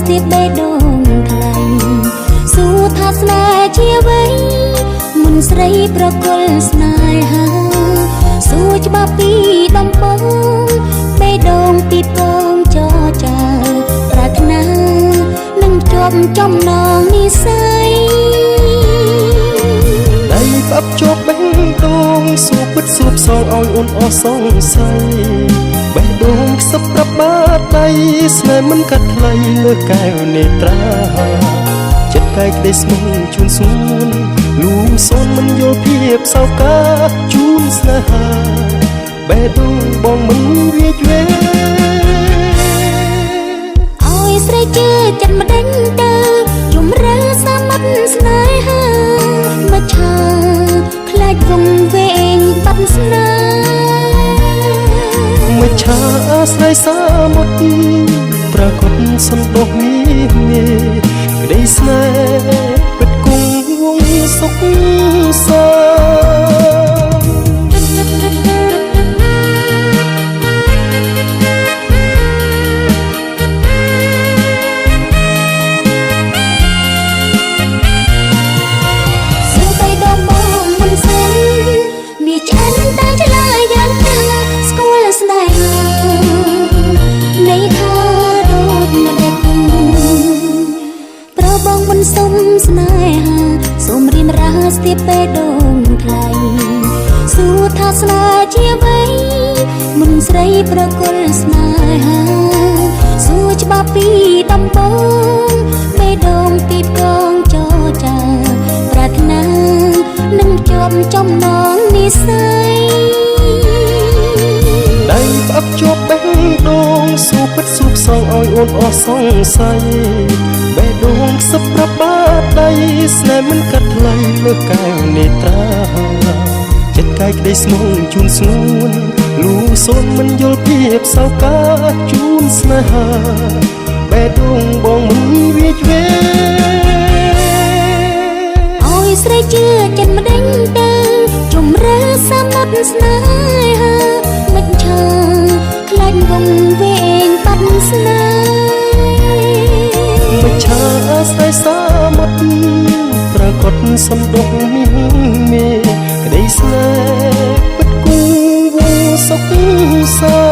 ស្ទាបបេះដូងថ្លៃសួរថាស្នេហ៍ជាអ្វីមុនស្រីប្រគល់ស្នេហាសួរច្បាស់ពីដំបងបេះដូងពីពងចចាប្រាថ្នានឹងជាប់ចំណងនិស្ស័យដៃផ្អាប់ជាប់បេះដូងសួរពិតសួរផ្សងឲ្យអូនអស់សង្ស័យបេះដូងខ្សឹបប្រាប់បាតដៃស្នេហ៍មិនកាត់ថ្លៃលើកែវនេត្រាចិត្តកាយក្តីស្មងជូនសួនលួងសូនមិនយល់ភាពសោកាជូនស្នេហាបេះដូងបងមិនវាយវេឲ្យស្រីជឿចិត្តមិនដេញទៅជំរឿសាមិត្តស្នេហាមកឆាខ្លាចវងវែងបាត់ស្នេហ៍មិនឆាអាស្រ័យសាមុតប្រកបសន្តោសមានក្តីស្នេហ៍ពិតគង់វងសុខសាសុំស្នេហាសូមរៀនរាស្ទាបបេះដូងថ្លៃសួរថាស្នេហ៍ជាអ្វីមុនស្រីប្រគល់ស្នេហាសួរច្បាស់ពីដំបងបេះដូងពីពងចចាប្រាថ្នានឹងជាប់ចំណងនិស្ស័យដៃផ្អាប់ជាប់បេះដូងសួរពិតសួរផ្សងឲ្យអូនអស់សង្ស័យបេះដូងខ្សឹបប្រាប់បាតដៃស្នេហ៍មិនកាត់ថ្លៃលើកែវនេត្រាចិត្តកាយក្តីស្មងជូនសួនលួងសូនមិនយល់ភាពសោកាជូនស្នេហាបេះដូងបងមិនវាយវេឲ្យស្រីជឿចិត្តមិនដេញទៅជំរឿសាមិត្តស្នេហាមិនឆាខ្លាចវងវែងបាត់ស្នេហ៍មិនឆាអាស្រ័យសាមុតប្រកបសន្តោសមានមេក្តីស្នេហ៍ពិតគង់វងសុខសា